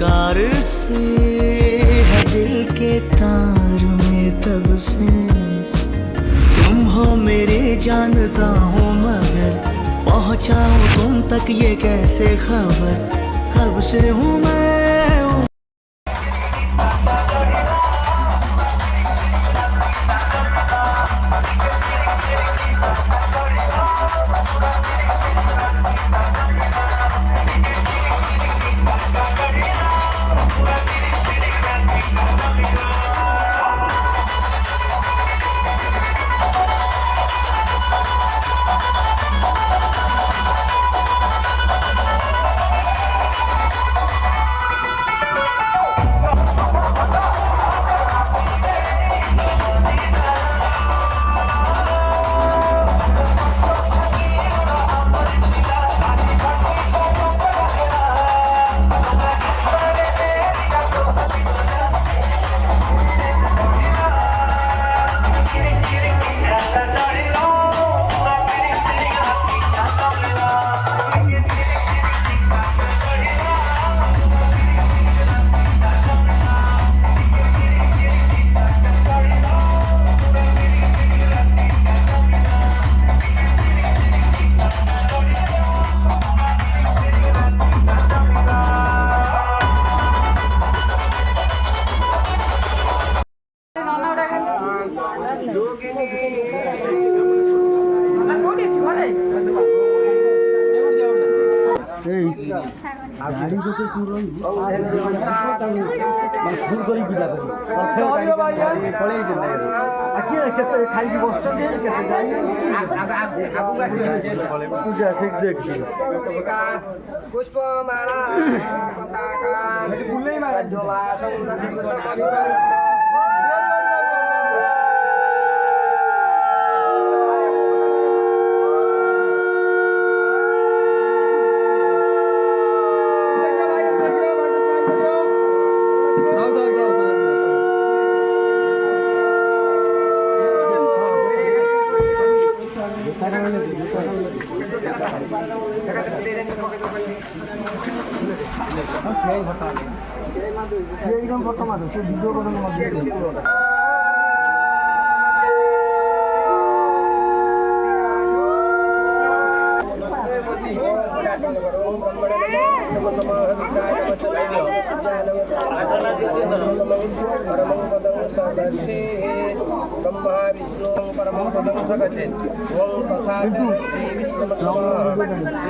बेकार से है दिल के तार में तब से तुम हो मेरे जानता हूँ मगर पहुँचाऊँ तुम तक ये कैसे खबर कब से हूँ मैं गाड़ी जो तो पूरा फुल करी पूजा करी पड़े आखिर केते खाई की बस चल केते जाई पूजा से देख पुष्पमाला पताका फुलै माला झोला एकदम फोटो मारो से वीडियो बनाने मत ब्रह्मा विष्णु परम पदं सगचित् ओं तथा श्री विष्णु श्री विष्णु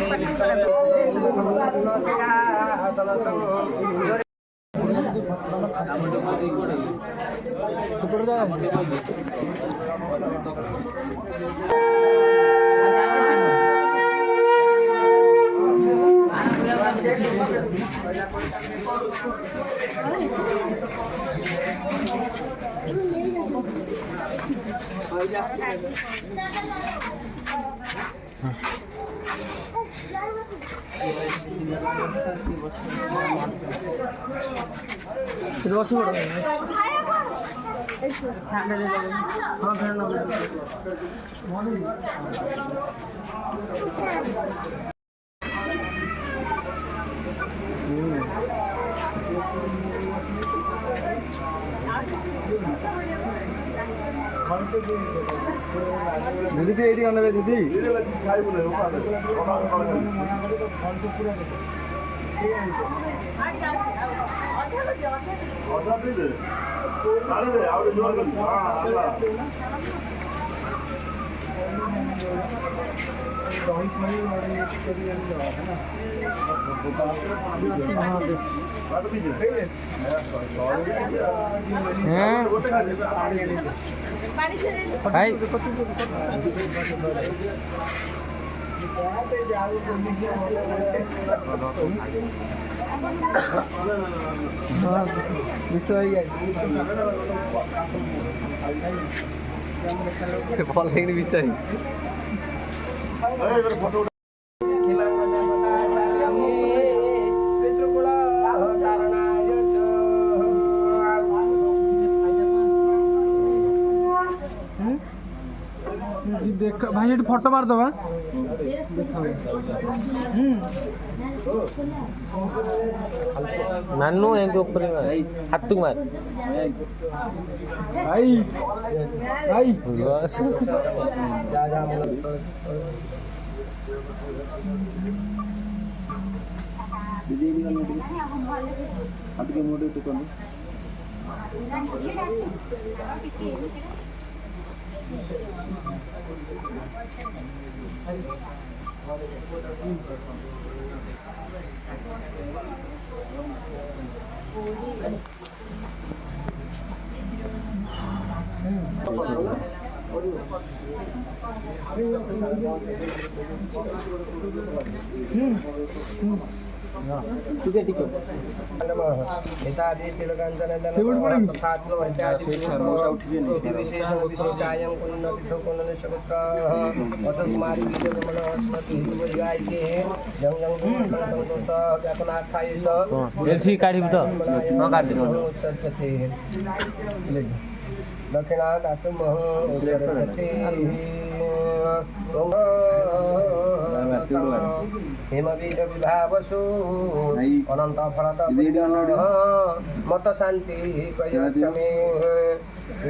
दीदी एटी आने दीदी विषय देख भाई फोटो मार दबा नानू एंड ऊपर हाथ तू मार भाई भाई बस जा जा ಅದಕ್ಕೆ ಮೂಡಿ ಇಟ್ಟುಕೊಂಡು ठीक है दक्षिणा दातुम हेमवीर विभावसु अनंत फलत मत शांति प्रयच्छमे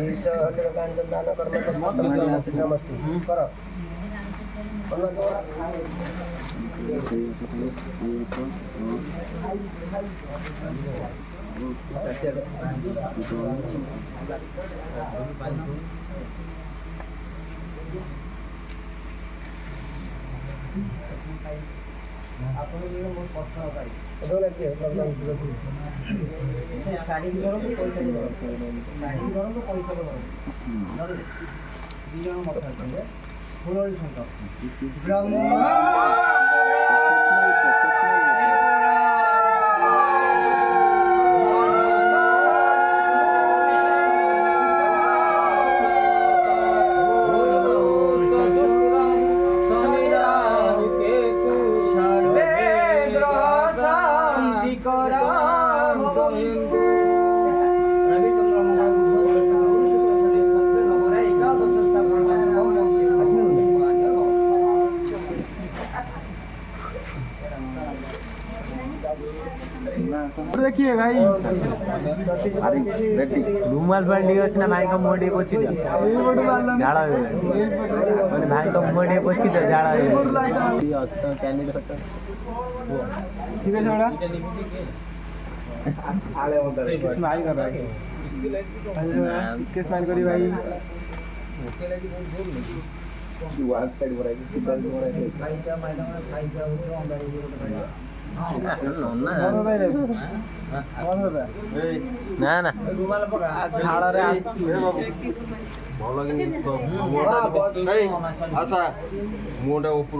ईश कांचन दान कर्म नमस्तु कर देखिए भाई रुमाल बांधी अच्छी ना भाई का मोटे पची झाड़ा मैंने भाई का मोटे पची तो झाड़ा ठीक है छोड़ा स्माइल कर रहा है किस स्माइल करी भाई ना ना झाड़ा आशा मुंडा ऊपर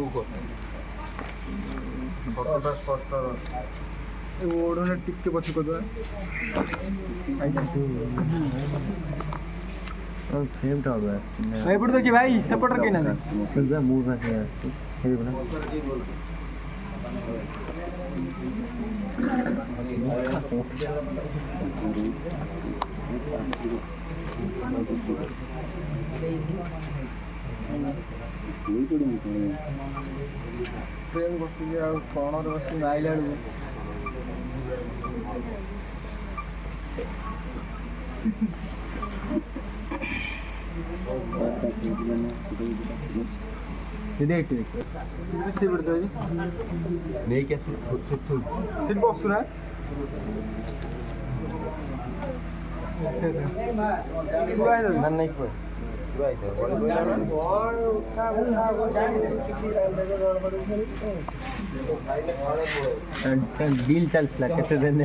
ओढ़ने टिक के पछ को दो फ्रेम टा होगा भाई पड़ देखिए भाई सपोर्टर के ना सीधा मुंह का है ये बना ट्रेन बसी कौन बस आइला देख से बिड़ता जी नहीं कैसे सीट बॉक्स ना नहीं कोई डील चलता कैसे देने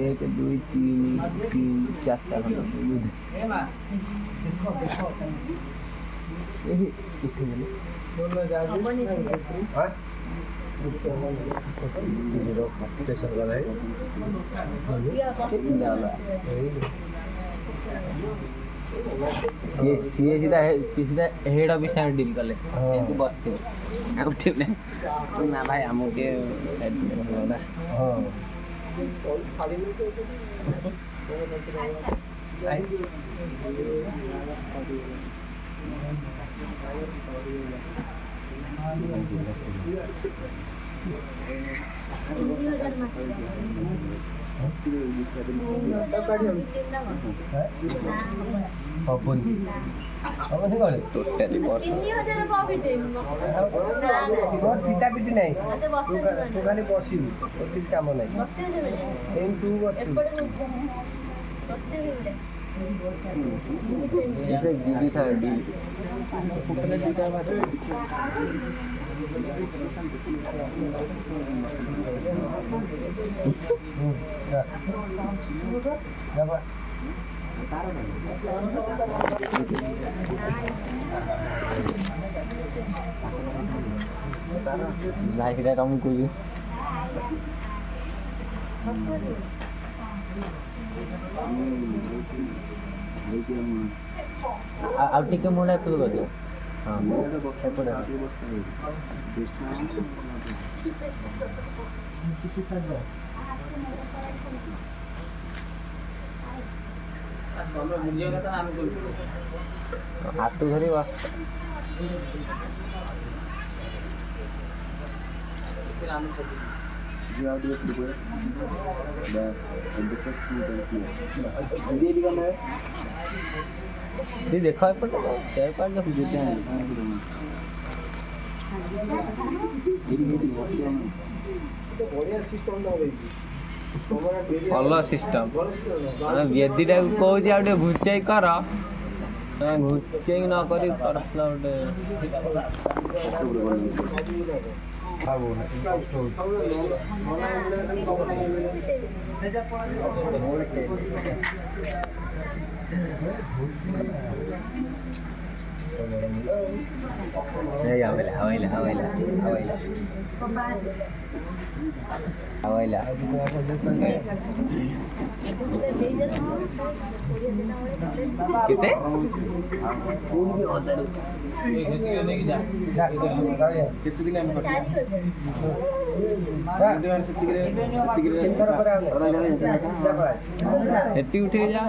एक दुई तीन तीन चार ସିଏ ସିଧା ହେଡ୍ ଅଫିସ୍ ସାଙ୍ଗେ ଡିଲ୍ କଲେ ଏମିତି ବସିଥିବ ଆଉ ଠିକ୍ ନାହିଁ ନା ଭାଇ ଆମକୁ ଟିକେ ଭଲ ନା ହଁ ହବନି ହବନି କଣ ଟୋଟାଲି ବର୍ଷ ପିଟା ପିଟି ନାହିଁ ତୁ ଖାଲି ବସିବୁ କିଛି କାମ ନାହିଁ ସେମିତି ତୁ ଦିଦି ସାଙ୍ଗେ ଡିଲ୍ ଲାଇଫଟା ତମକୁ କହୁଛୁ ଆଉ ଟିକେ ମୁଣ୍ଡ ଏପଟ କରିଦିଅ ହଁ ଏପଟେ ହାତ ଧରି ବସ ଦେଖ ଏପଟେ ଭଲ ସିଷ୍ଟମ ବେଦୀଟାକୁ କହୁଛି ଆଉ ଟିକେ ଘୁଞ୍ଚେଇ କର ଘୁଞ୍ଚେଇ ନ କରି କରିଥିଲା हवाईला कितने ଏଠି ଉଠେଇ ଯା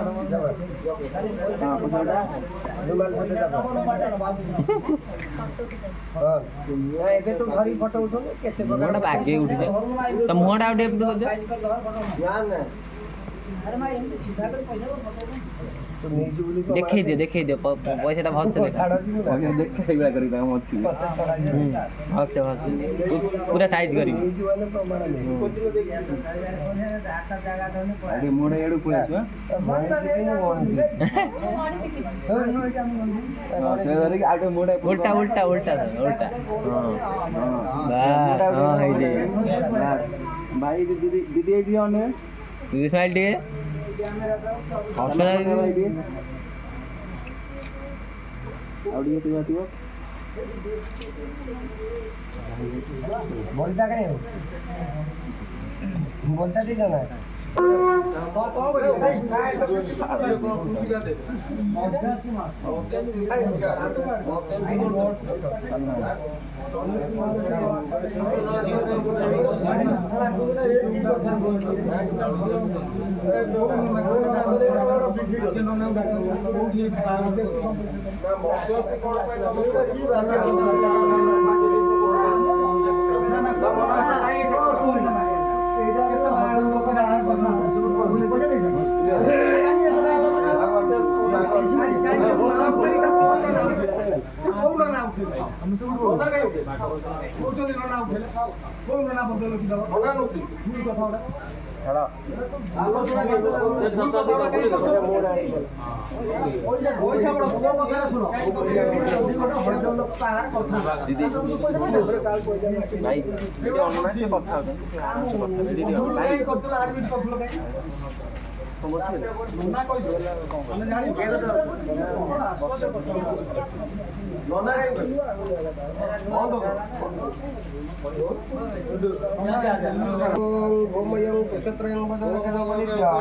ଏବେ ତ ଧରି ଫଟୋ ଉଠଉନି କେତେ ମୁହଁଟା ବାଗେଇ ଉଠିଯାଏ ତ ମୁହଁଟା ଆଉ ଟିକେ ଦେଖେଇ ଦିଅ ପଇସାଟା ଭଲସେ ଦେଖେଇଭଳିଆ କରି ଭଲସେ ପୁରା ସାଇଜ୍ କରିବି ଉଲ୍ଟା ଉଲ୍ଟା ଉଲ୍ଟା ଉଲ୍ଟା ହଁ ହେଇଯାଏ ଭାଇ ଦିଦି ଏଇଠି ଅନେ ଦିଦି ସ୍ମାଇଲ୍ ଟିକେ बोलता का नहीं बोलता ठीक है ना भूमयं कुशत्रयं वदनकं बलिभ्या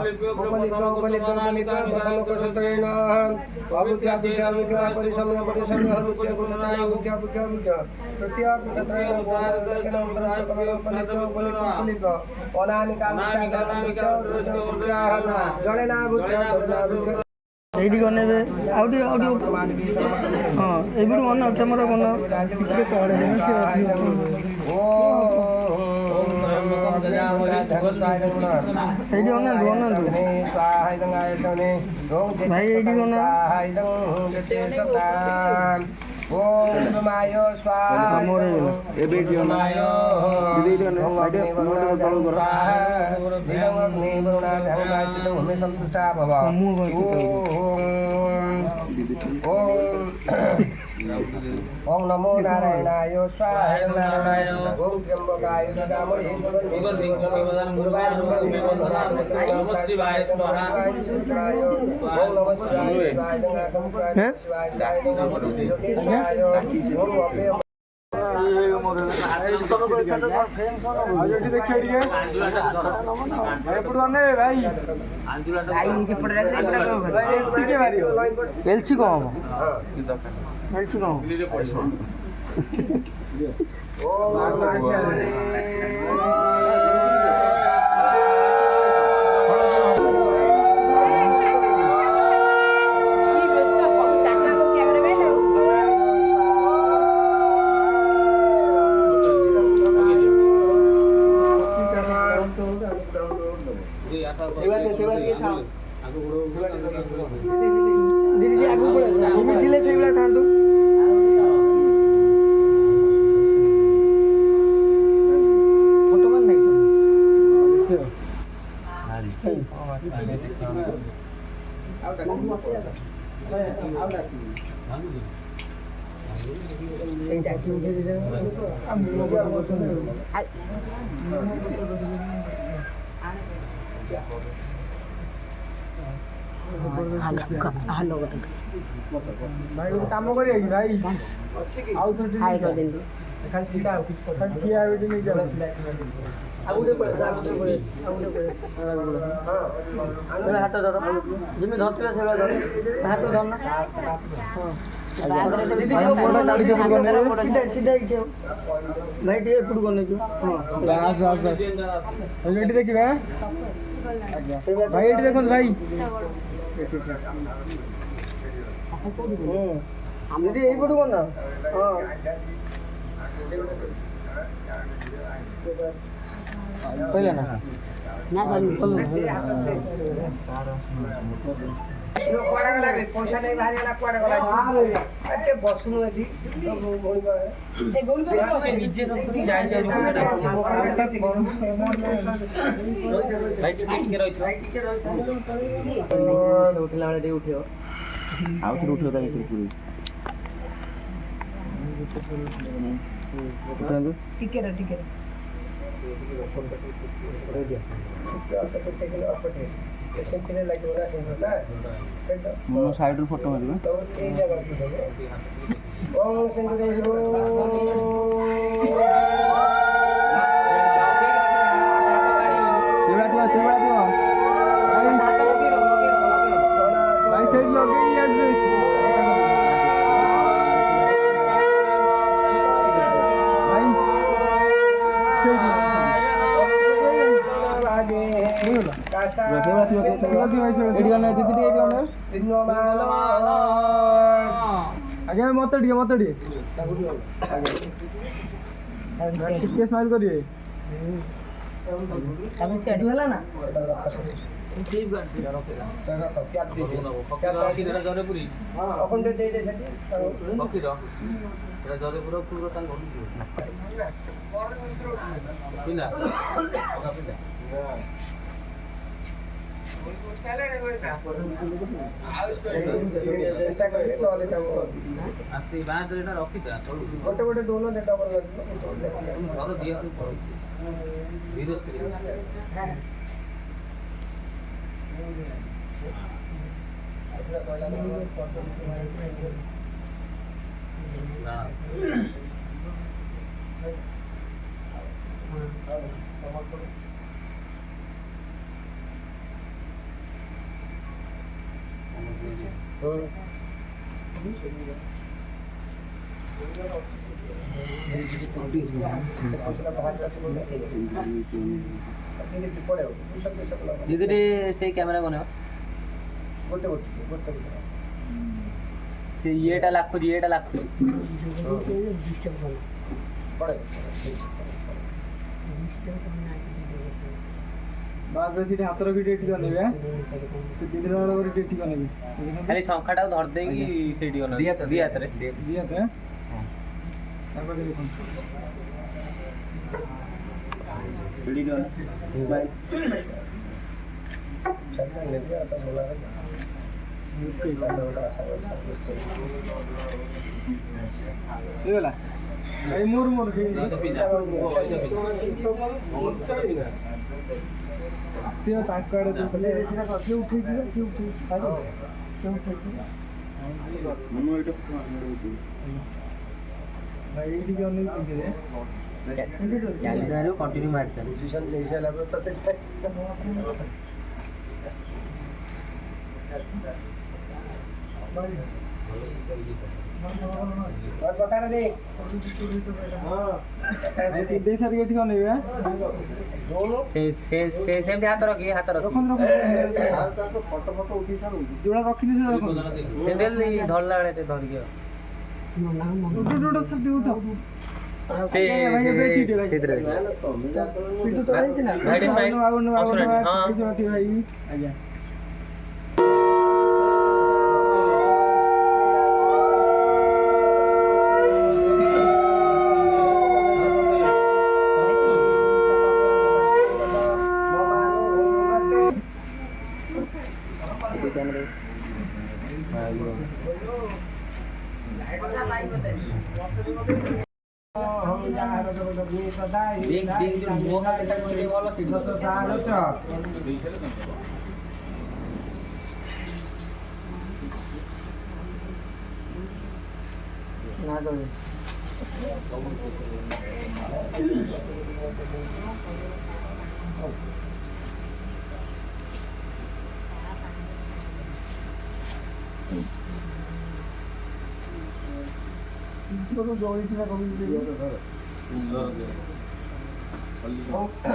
बलिभ्या कुशत्रेण अबुद्ध्या परिसमय तृतीया कुशत्रेण এইটি বনাবে আউডিও আউডিও হ্যাঁ এইগুলো বনাও ক্যামেরা বনাও ଟିକେ ତଳେ ହେଲେ ସେ এইটি বনাନ୍ତୁ বনাନ୍ତୁ ଭାଇ এইটি ବନା ओम मायो स्वाहा एबे मायो दिदी ने संतुष्टा भव ओम नमो नारायणाय स्वाहा ओम त्र्यंबकाय सदामहे नमः शिवाय स्वाहा ओम नमः शिवाय एलसी कौन एलसी कौन दीदी आगू पड़े जिले से वाला था तो फोटो मन नहीं तो हेलो भाई वो काम करिए कि भाई आउ तो हाय कर देंगे खाली छिटा खाली किया बेटी नहीं जाला आउडे पड़े आउडे पड़े हां हाथ धरो जिमे धरते सेवा धर हाथ धर ना दीदी वो फोटो गाड़ी से फोटो सीधा सीधा इठे भाई टे फुट करने जो हां बस बस बस बेटी देखिबे भाई एटी देखो भाई दीदी यही फोटो करना हाँ पहले ना ना कुआडा गला पैसा नहीं बाहर गला कुआडा गला अरे बसनु अथी तो बोल बा ए बोल बा से नीचे तो जाय जाय भाई टिके रहिछ उठला वाला उठियो आउ थी उठियो ताई पूरी टिके मोनो साइड रो फोटो मारिबा ओम सिंधु देव सेवा दियो भाई साइड लगे यार भाई आगे मत टिके किसके स्माइल करिए तब से अड़ी वाला ना ठीक बात है क्या दे क्या जरे पूरी हां अपन दे दे सेठी बकी रो एरा जरे पूरा पूरा संग होली पिना ओका पिना चेष्टा करिए नले तब आस्ते बात रेटा रखी था गोटे गोटे दोनों देता पर घर दिया तू धीरे से ଦିଦିରେ ସେଇ କ୍ୟାମେରା ବନେଇବ ସେ ଇଏଟା ଲାଖୁଛି ବାସ୍ ସେଠି ହାତ ରଖି ଏଠି ବନେଇବେ ସେ ଦିଦି କରି ଏଠି ବନେଇବେ ଖାଲି ଶଙ୍ଖାଟାକୁ ଧରି ଦେଇକି ସେଇଠି ବନେଇବ ଦି ହାତରେ ହେଇଗଲା ଏଇ ମୋର ସିଏ ତାଙ୍କ ଆଡ଼େ ଦେଇଥିଲେ ସିଏ ଉଠେଇଯିବେ ଭାଇ ଏଇଠିକି ଅନେଇକି କଣ୍ଟିନ୍ୟୁ ମାରି ଚାଲ ଦେଇ ସାରିକି ଏଠିକି ଅନେଇବେ ସେମିତି ହାତ ରଖି ଯୋଉଟା ରଖିନି ସେଟା ଧରିଲା ବେଳେ ଧରିକି ଆଜ୍ଞା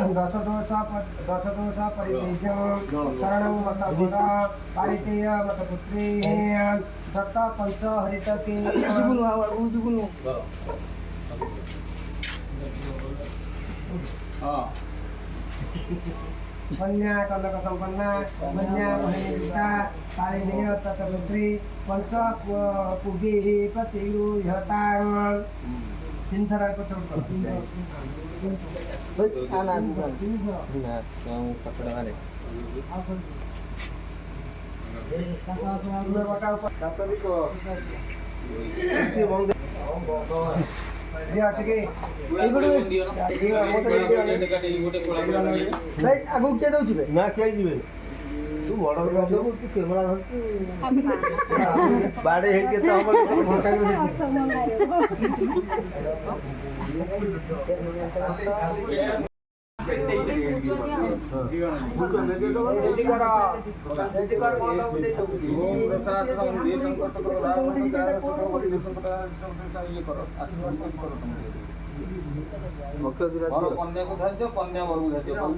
दशदोष परितेजं शरणं मतबोधा पारितेय मतपुत्री दत्ता पंच हरितके कन्या कनक संपन्ना कन्या महिता कालिनेय तत्पुत्री पंच पुगे पतिरु यता चिंतरा को छोड़ कपड़ा वाले आगु किए जाउछिबे ना किए जिबे तू बड़ तू कैमरा धर बाडे हे के तो हम घंटा कन्या को धर कन्या वर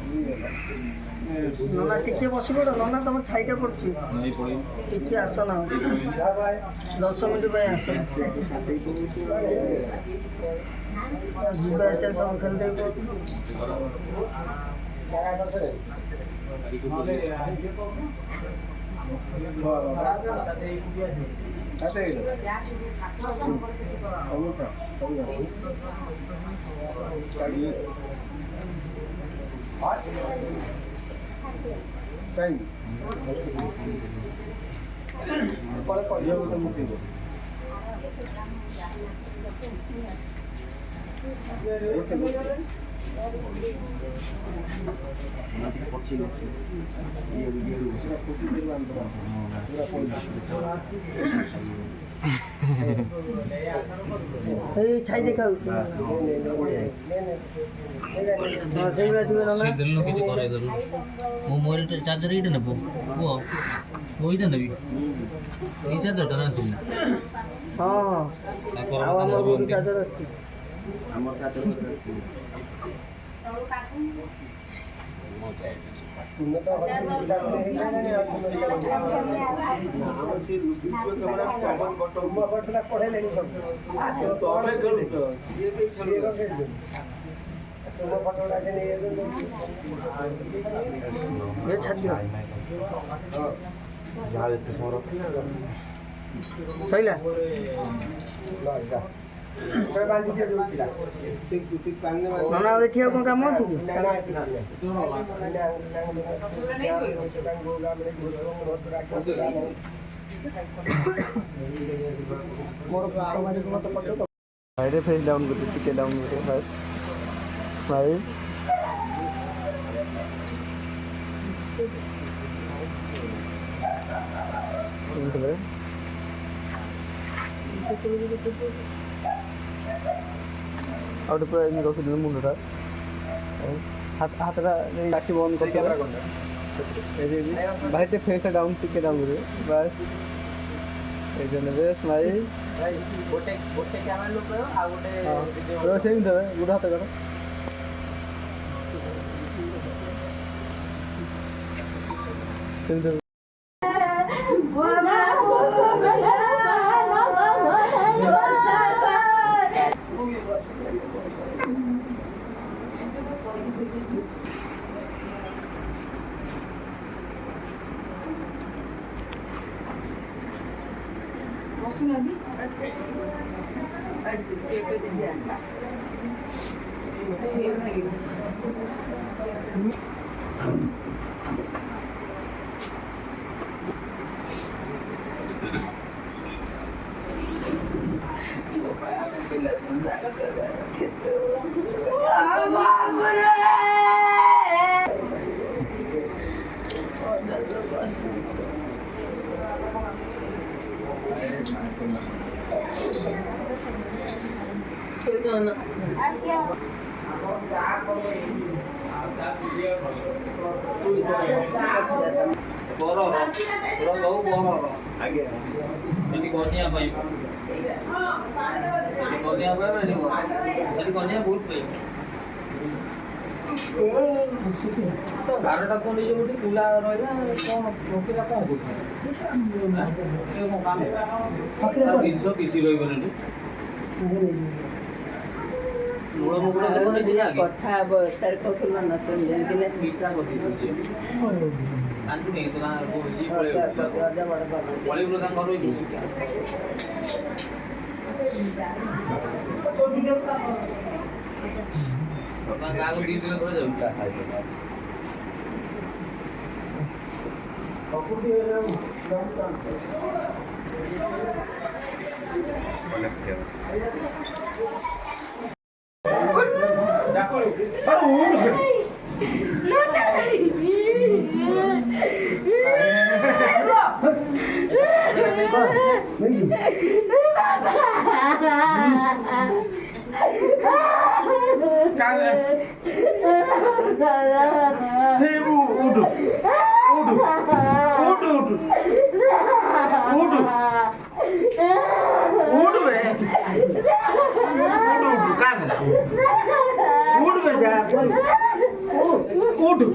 ନନା ଟିକେ ବସି ପଡ଼ ନନା ତମ ଛାଇଟା ପଡ଼ୁଛି ଟିକେ ଆସ ନା 10 ମିନିଟ୍ ପାଇଁ ଆସ ଯିବା ଆସିବା ସବୁ ଖେଳିଦେବି ଏଇ ଛାଇ ଦେଖାଉଛି ସେଇଭଳିଆ ଥିବେ ନନା ଦେଲୁ କିଛି କରେଇ ଦେଲୁ ମୋ ମୋବାଇଲ ଚାର୍ଜର ଏଇଟା ନେବୁ ପୁଅ ମୁଁ ଏଇଟା ନେବି ଏଇ ଚାର୍ଜରଟା ନା ଥିଲା ହଁ ହଁ ଆଉ ଆମର ଗୋଟେ ଚାର୍ଜର ଆସିଛି ପଢେଇଲେଣି ସବୁ ସଇଲା ନନା ଆଉ ଏଠି ଆଉ କ'ଣ କାମ ଅଛି କି ମୋର ମତେ ପଠେଇ ଭାଇରେ ଫେସ୍ ଡାଉନ୍ କରିବେ ଟିକେ ଡାଉନ୍ କରିବେ ଭାଇ ଆଉ ଗୋଟେ ପୁରା ଏମିତି ରଖିଦେବେ ମୁଣ୍ଡଟା ହାତଟା ଆଖି ବନ୍ଦ କରିଦେବେ ଭାଇ ଟିକେ ଫେସ୍ଟା ଡାଉନ୍ ଟିକେ ଡାଉନ୍ କରିବେ ବାସ୍ এই জন্য বেশ ভাই ଗୋଟେ କ୍ୟାମେରା ଲୋକ ଆଉ ଗୋଟେ ସେମିତି ଦେବେ ଗୋଟେ ହାତ କର ସେମିତି ଦେବେ କନିଆ ପାଇଁ ସେଠି କନିଆ ବହୁତ ପାଇବ ବାରଟା କଣ ନେଇଯିବ ଗୋଟେ ତୁଲା ରହିଲା କ'ଣ ରଖିଲା କ'ଣ କରୁଛି ଜିନିଷ କିଛି ରହିବନି ମୂଳ ମୁଗୁଡ଼ା ଦେଖୁନି ଟିକେ ଆଗେ କଥା ହବ ତାର କଖୁଲ ନତନ ଯେମିତି ମିଠା କରିଦେଇଛି କାନ୍ଦୁ ନେଇ ତୁଲା ପଳେଇବ ତାଙ୍କ ଘର ଗାଁକୁ 2 ଦିନ ପରେ ଯାଉଛି उठ बे उठ उठ